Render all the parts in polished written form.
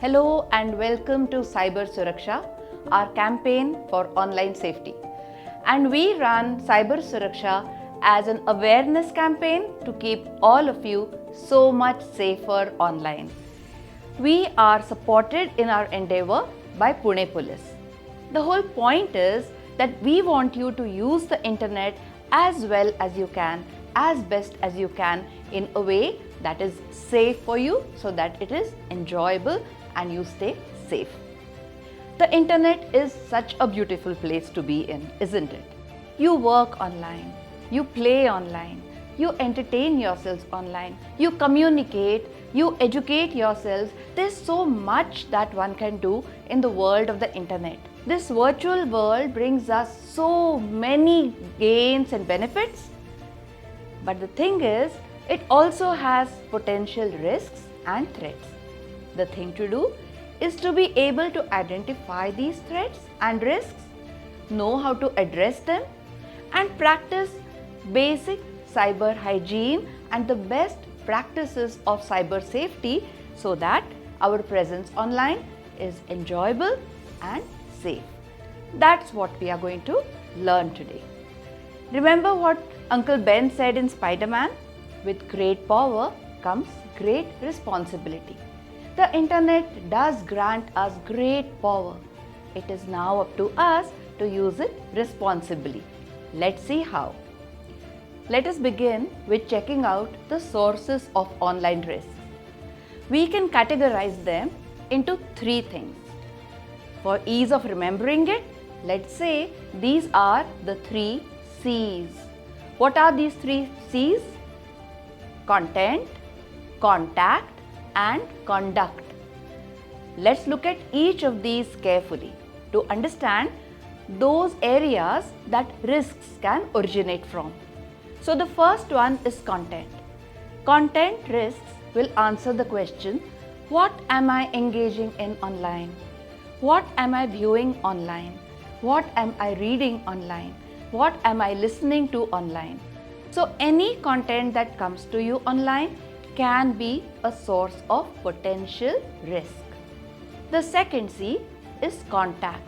Hello and welcome to Cyber Suraksha, our campaign for online safety. And we run Cyber Suraksha as an awareness campaign to keep all of you so much safer online. We are supported in our endeavor by Pune Police. The whole point is that we want you to use the internet as well as you can, as best as you can, in a way that is safe for you so that it is enjoyable and you stay safe. The internet is such a beautiful place to be in, isn't it? You work online, you play online, you entertain yourselves online, you communicate, you educate yourselves. There's so much that one can do in the world of the internet. This virtual world brings us so many gains and benefits. But the thing is, it also has potential risks and threats. The thing to do is to be able to identify these threats and risks, know how to address them, and practice basic cyber hygiene and the best practices of cyber safety so that our presence online is enjoyable and safe. That's what we are going to learn today. Remember what Uncle Ben said in Spider-Man? With great power comes great responsibility. The internet does grant us great power. It is now up to us to use it responsibly. Let's see how. Let us begin with checking out the sources of online risks. We can categorize them into three things. For ease of remembering it, let's say these are the three C's. What are these three C's? Content, contact, and conduct. Let's look at each of these carefully to understand those areas that risks can originate from. So the first one is content. Content risks will answer the question, what am I engaging in online? What am I viewing online? What am I reading online? What am I listening to online? So any content that comes to you online can be a source of potential risk. The second C is contact.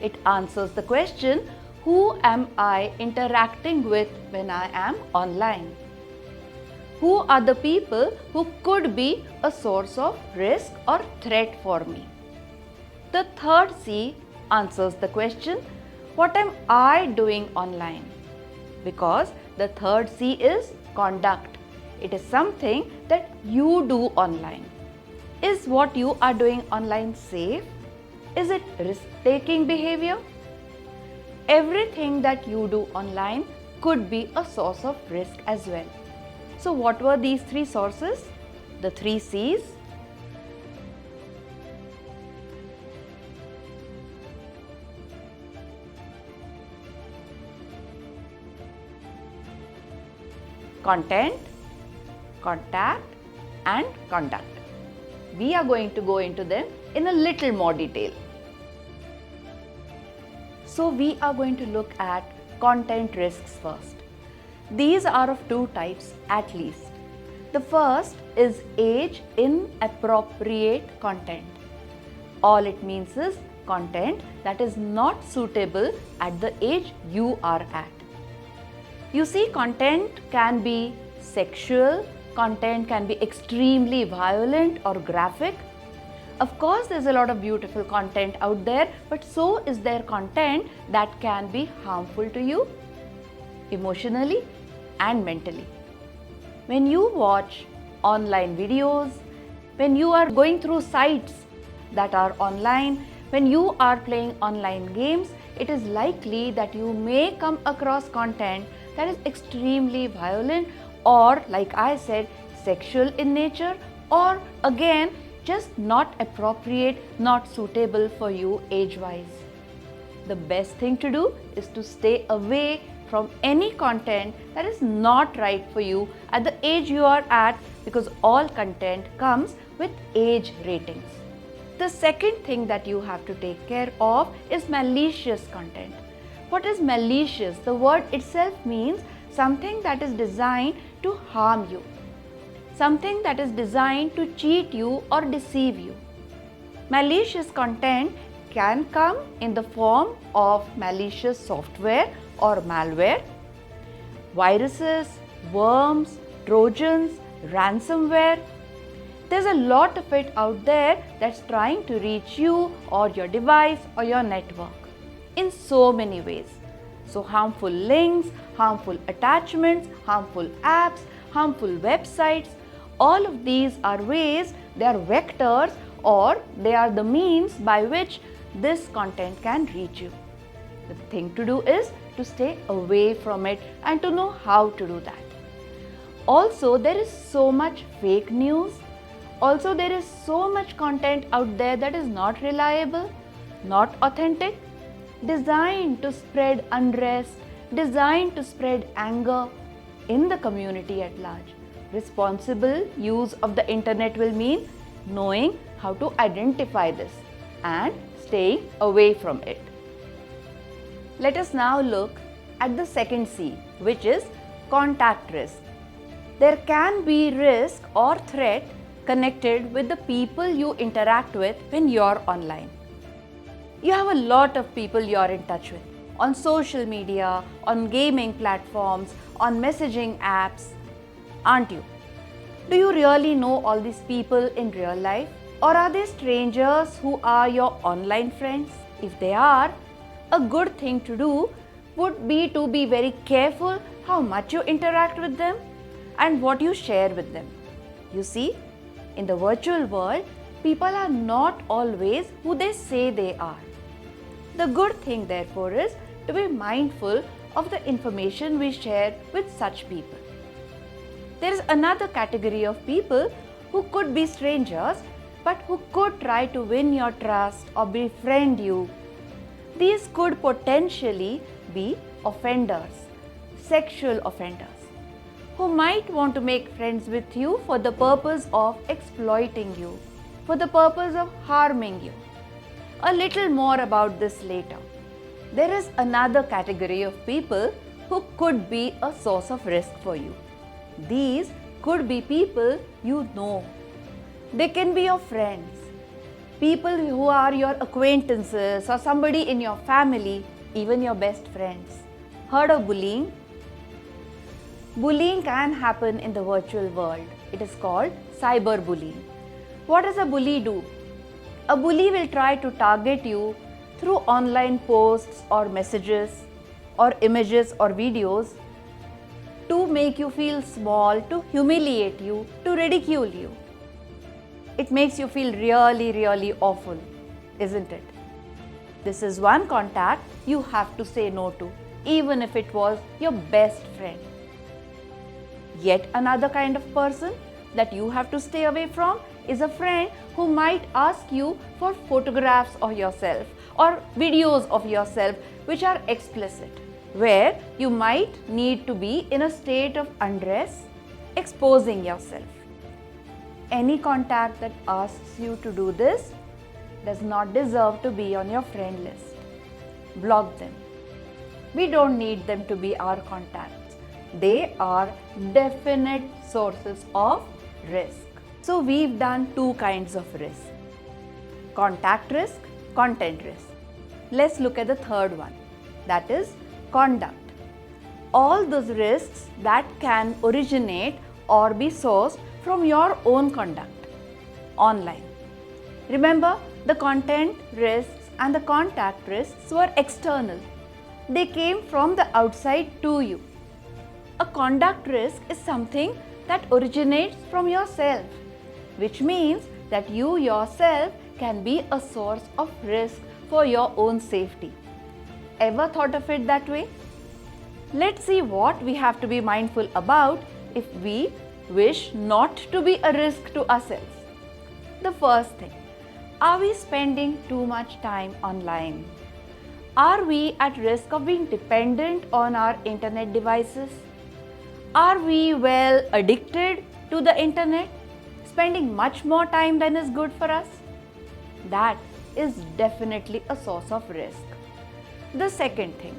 It answers the question, who am I interacting with when I am online? Who are the people who could be a source of risk or threat for me? The third C answers the question, what am I doing online? Because the third C is conduct. It is something that you do online. Is what you are doing online safe? Is it risk-taking behavior? Everything that you do online could be a source of risk as well. So what were these three sources? The three C's. Content, contact, and conduct. We are going to go into them in a little more detail. So we are going to look at content risks first. These are of two types at least. The first is age inappropriate content. All it means is content that is not suitable at the age you are at. You see, content can be sexual, content can be extremely violent or graphic. Of course, there's a lot of beautiful content out there, but so is there content that can be harmful to you emotionally and mentally. When you watch online videos, when you are going through sites that are online, when you are playing online games, it is likely that you may come across content that is extremely violent or, like I said, sexual in nature, or again, just not appropriate, not suitable for you age-wise. The best thing to do is to stay away from any content that is not right for you at the age you are at, because all content comes with age ratings. The second thing that you have to take care of is malicious content. What is malicious? The word itself means something that is designed to harm you, something that is designed to cheat you or deceive you. Malicious content can come in the form of malicious software or malware, viruses, worms, trojans, ransomware. There's a lot of it out there that's trying to reach you or your device or your network in so many ways. So harmful links, harmful attachments, harmful apps, harmful websites, all of these are ways, they are vectors or they are the means by which this content can reach you. The thing to do is to stay away from it and to know how to do that. Also, there is so much fake news. Also, there is so much content out there that is not reliable, not authentic, designed to spread unrest, designed to spread anger in the community at large. Responsible use of the internet will mean knowing how to identify this and staying away from it. Let us now look at the second C, which is contact risk. There can be risk or threat connected with the people you interact with when you're online. You have a lot of people you're in touch with on social media, on gaming platforms, on messaging apps, aren't you? Do you really know all these people in real life? Or are they strangers who are your online friends? If they are, a good thing to do would be to be very careful how much you interact with them and what you share with them. You see, in the virtual world, people are not always who they say they are. The good thing, therefore, is to be mindful of the information we share with such people. There is another category of people who could be strangers but who could try to win your trust or befriend you. These could potentially be offenders, sexual offenders, who might want to make friends with you for the purpose of exploiting you, for the purpose of harming you. A little more about this later. There is another category of people who could be a source of risk for you. These could be people you know. They can be your friends, people who are your acquaintances or somebody in your family, even your best friends. Heard of bullying? Bullying can happen in the virtual world. It is called cyberbullying. What does a bully do? A bully will try to target you through online posts or messages or images or videos to make you feel small, to humiliate you, to ridicule you. It makes you feel really, really awful, isn't it? This is one contact you have to say no to, even if it was your best friend. Yet another kind of person that you have to stay away from is a friend who might ask you for photographs of yourself or videos of yourself which are explicit, where you might need to be in a state of undress, exposing yourself. Any contact that asks you to do this does not deserve to be on your friend list. Block them. We don't need them to be our contacts. They are definite sources of risk. So we've done two kinds of risk: contact risk, content risk. Let's look at the third one, that is conduct. All those risks that can originate or be sourced from your own conduct online. Remember, the content risks and the contact risks were external. They came from the outside to you. A conduct risk is something that originates from yourself, which means that you yourself can be a source of risk for your own safety. Ever thought of it that way? Let's see what we have to be mindful about if we wish not to be a risk to ourselves. The first thing, are we spending too much time online? Are we at risk of being dependent on our internet devices? Are we well addicted to the internet, spending much more time than is good for us? That is definitely a source of risk. The second thing,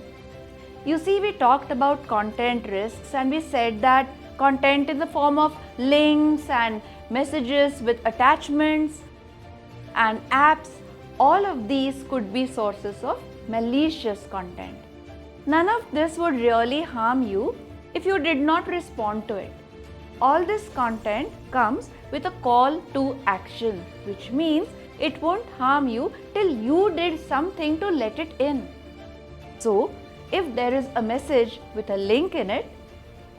you see, we talked about content risks and we said that content in the form of links and messages with attachments, and apps, all of these could be sources of malicious content. None of this would really harm you if you did not respond to it. All this content comes with a call to action, which means it won't harm you till you did something to let it in. So, if there is a message with a link in it,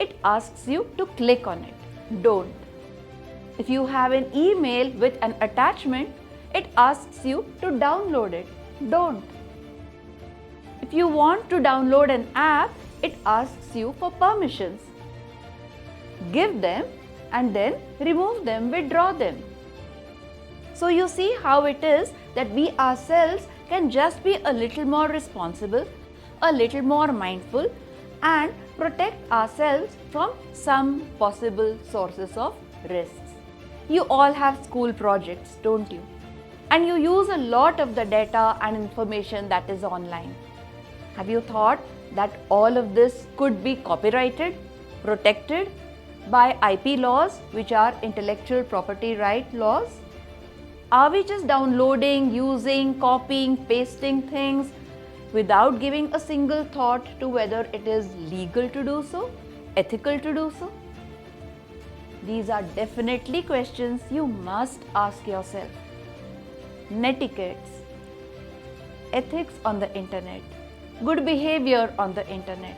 it asks you to click on it. Don't. If you have an email with an attachment, it asks you to download it. Don't. If you want to download an app, it asks you for permissions. Give them and then remove them, withdraw them. So you see how it is that we ourselves can just be a little more responsible, a little more mindful, and protect ourselves from some possible sources of risks. You all have school projects, don't you? And you use a lot of the data and information that is online. Have you thought that all of this could be copyrighted, protected by IP laws, which are intellectual property right laws? Are we just downloading, using, copying, pasting things without giving a single thought to whether it is legal to do so, ethical to do so? These are definitely questions you must ask yourself. Netiquettes, ethics on the internet, good behavior on the internet.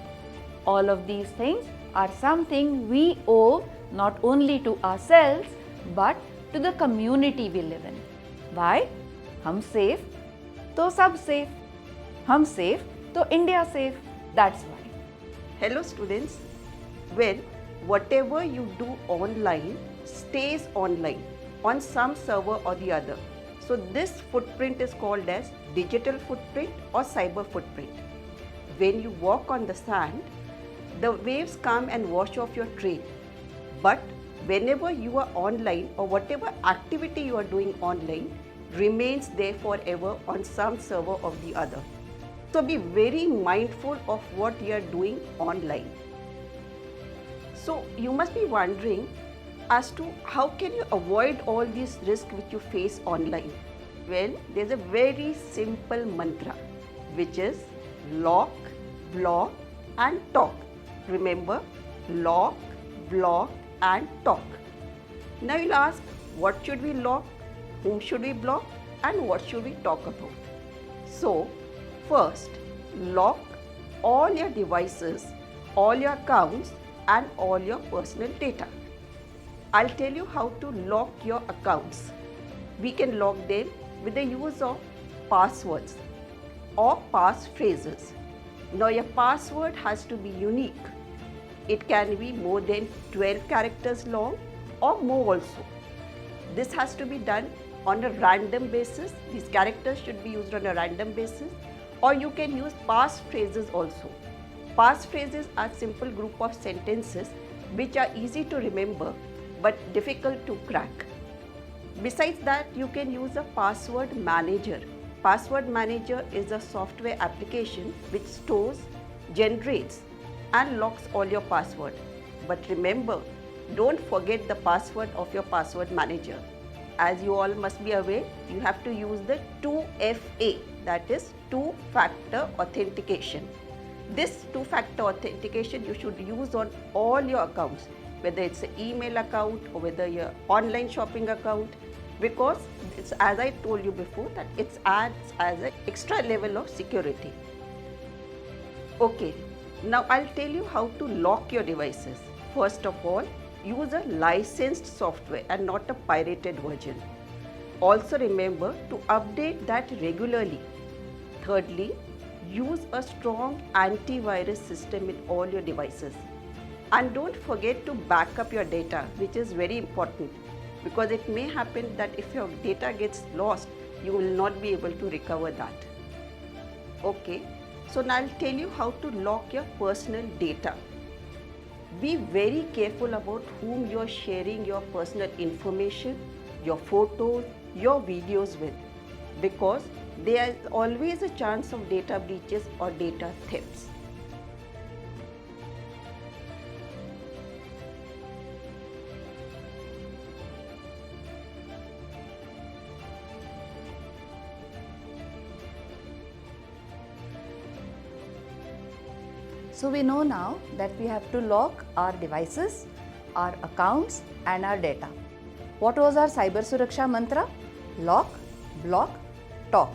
All of these things are something we owe not only to ourselves but to the community we live in. Why? Hum safe, to sab safe. Hum safe, to India safe. That's why. Hello students. Well, whatever you do online stays online on some server or the other. So this footprint is called as digital footprint or cyber footprint. When you walk on the sand, the waves come and wash off your trail. But whenever you are online or whatever activity you are doing online remains there forever on some server or the other. So be very mindful of what you are doing online. So you must be wondering as to how can you avoid all these risks which you face online. Well, there's a very simple mantra which is lock, block and talk. Remember, lock, block and talk. Now you'll ask, what should we lock, whom should we block and what should we talk about? So first, lock all your devices, all your accounts and all your personal data. I'll tell you how to lock your accounts. We can lock them with the use of passwords or passphrases. Now your password has to be unique. It can be more than 12 characters long or more also. This has to be done on a random basis. These characters should be used on a random basis, or you can use passphrases also. Passphrases are simple group of sentences which are easy to remember but difficult to crack. Besides that, you can use a password manager. Password manager is a software application which stores, generates and locks all your password. But remember, don't forget the password of your password manager. As you all must be aware, you have to use the 2FA, that is two-factor authentication. This two-factor authentication you should use on all your accounts, whether it's an email account or whether your online shopping account, because it's, as I told you before, that it adds as an extra level of security. Okay, now I'll tell you how to lock your devices. First of all, use a licensed software and not a pirated version. Also remember to update that regularly. Thirdly, use a strong antivirus system in all your devices. And don't forget to back up your data, which is very important, because it may happen that if your data gets lost, you will not be able to recover that. Okay, so now I'll tell you how to lock your personal data. Be very careful about whom you are sharing your personal information, your photos, your videos with, because there is always a chance of data breaches or data thefts. So we know now that we have to lock our devices, our accounts and our data. What was our Cyber Suraksha mantra? Lock, block, talk.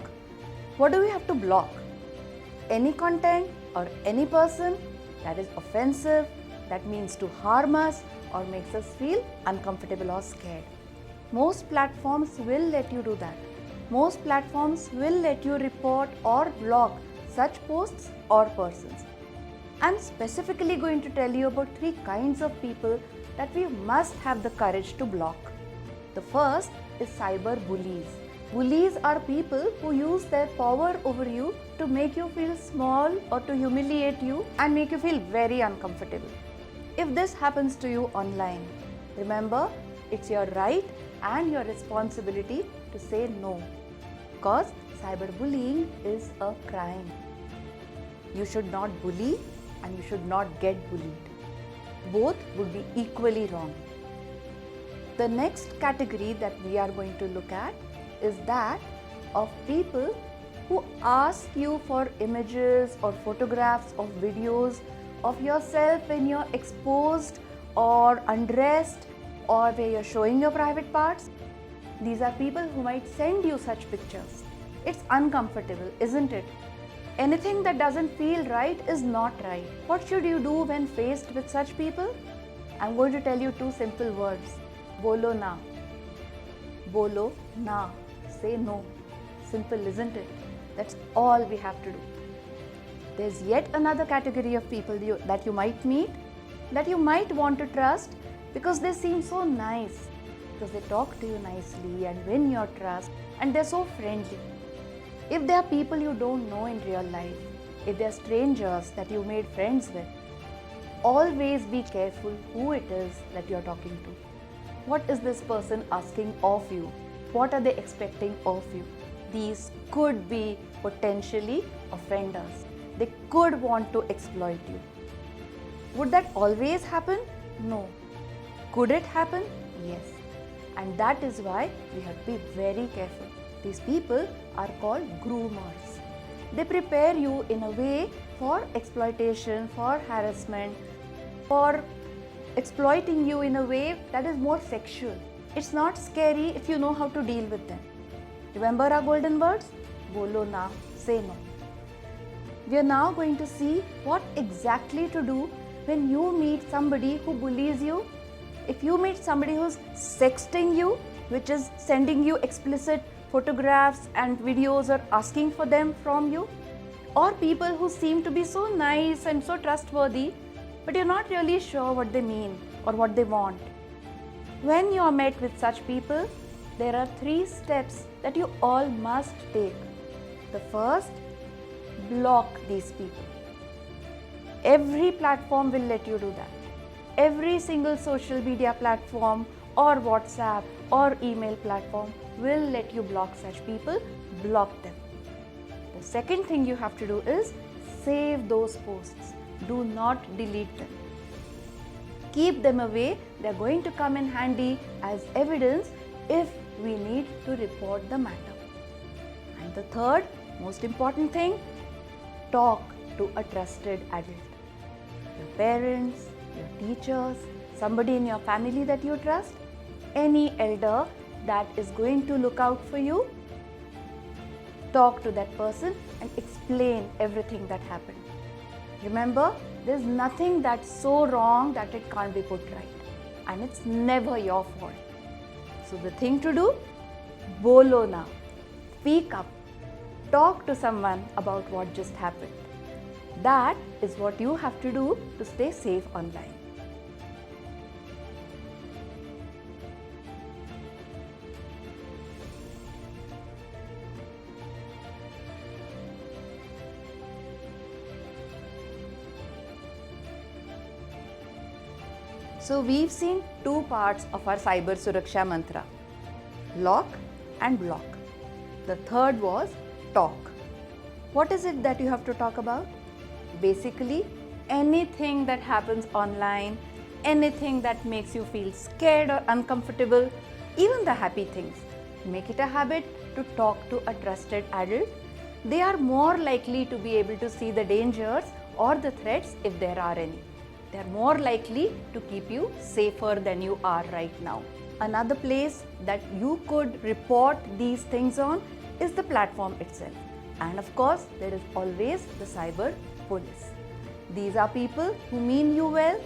What do we have to block? Any content or any person that is offensive, that means to harm us or makes us feel uncomfortable or scared. Most platforms will let you do that. Most platforms will let you report or block such posts or persons. I'm specifically going to tell you about 3 kinds of people that we must have the courage to block. The first is cyber bullies. Bullies are people who use their power over you to make you feel small or to humiliate you and make you feel very uncomfortable. If this happens to you online, remember it's your right and your responsibility to say no, because cyberbullying is a crime. You should not bully and you should not get bullied. Both would be equally wrong. The next category that we are going to look at is that of people who ask you for images or photographs or videos of yourself when you're exposed or undressed or where you're showing your private parts. These are people who might send you such pictures. It's uncomfortable, isn't it? Anything that doesn't feel right is not right. What should you do when faced with such people? I'm going to tell you 2 simple words. Bolo na. Bolo na. Say no. Simple, isn't it? That's all we have to do. There's yet another category of people that you might meet, that you might want to trust because they seem so nice, because they talk to you nicely and win your trust and they're so friendly. If they are people you don't know in real life, if they are strangers that you made friends with, always be careful who it is that you're talking to. What is this person asking of you? What are they expecting of you? These could be potentially offenders. They could want to exploit you. Would that always happen? No. Could it happen? Yes. And that is why we have to be very careful. These people are called groomers. They prepare you in a way for exploitation, for harassment, for exploiting you in a way that is more sexual. It's not scary if you know how to deal with them. Remember our golden words? Bolo na, say no. We are now going to see what exactly to do when you meet somebody who bullies you. If you meet somebody who's sexting you, which is sending you explicit photographs and videos or asking for them from you, or people who seem to be so nice and so trustworthy, but you're not really sure what they mean or what they want. When you are met with such people, there are 3 steps that you all must take. The first, block these people. Every platform will let you do that. Every single social media platform or WhatsApp or email platform will let you block such people. Block them. The second thing you have to do is save those posts. Do not delete them. Keep them away. They're going to come in handy as evidence if we need to report the matter. And the third most important thing, talk to a trusted adult. Your parents, your teachers, somebody in your family that you trust, any elder that is going to look out for you. Talk to that person and explain everything that happened. Remember, there's nothing that's so wrong that it can't be put right. And it's never your fault. So the thing to do, bolo na. Speak up. Talk to someone about what just happened. That is what you have to do to stay safe online. So we've seen 2 parts of our Cyber Suraksha mantra, lock and block. The third was talk. What is it that you have to talk about? Basically, anything that happens online, anything that makes you feel scared or uncomfortable, even the happy things. Make it a habit to talk to a trusted adult. They are more likely to be able to see the dangers or the threats if there are any. They are more likely to keep you safer than you are right now. Another place that you could report these things on is the platform itself. And of course, there is always the cyber police. These are people who mean you well.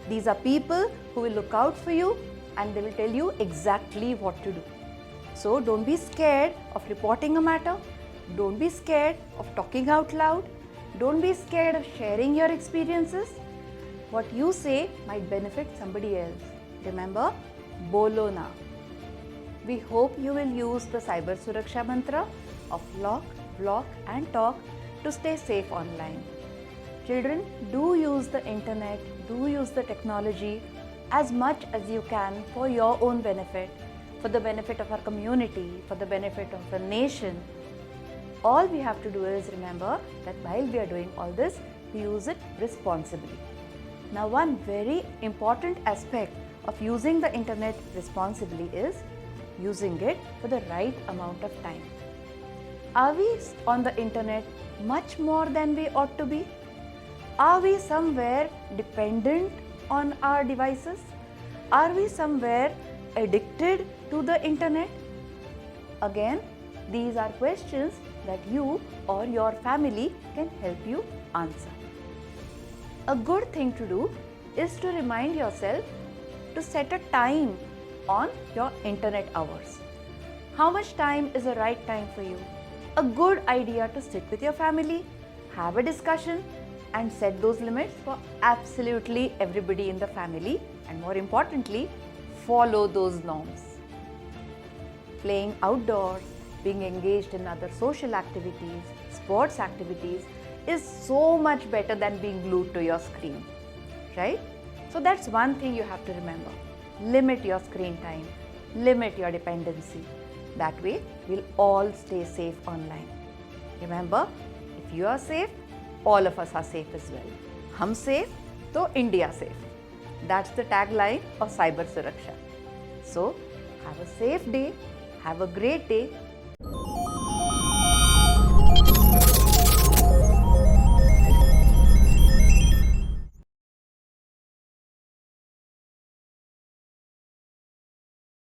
These are people who will look out for you and they will tell you exactly what to do. So don't be scared of reporting a matter. Don't be scared of talking out loud. Don't be scared of sharing your experiences. What you say might benefit somebody else. Remember, bolo na. We hope you will use the Cyber Suraksha mantra of lock, block and talk to stay safe online. Children, do use the internet, do use the technology as much as you can for your own benefit, for the benefit of our community, for the benefit of the nation. All we have to do is remember that while we are doing all this, we use it responsibly. Now, one very important aspect of using the internet responsibly is using it for the right amount of time. Are we on the internet much more than we ought to be? Are we somewhere dependent on our devices? Are we somewhere addicted to the internet? Again, these are questions that you or your family can help you answer. A good thing to do is to remind yourself to set a time on your internet hours. How much time is the right time for you? A good idea to sit with your family, have a discussion and set those limits for absolutely everybody in the family, and more importantly, follow those norms. Playing outdoors, being engaged in other social activities, sports activities is so much better than being glued to your screen, right? So that's one thing you have to remember. Limit your screen time, limit your dependency. That way, we'll all stay safe online. Remember, if you are safe, all of us are safe as well. Hum safe, to India safe. That's the tagline of Cyber Suraksha. So, have a safe day, have a great day,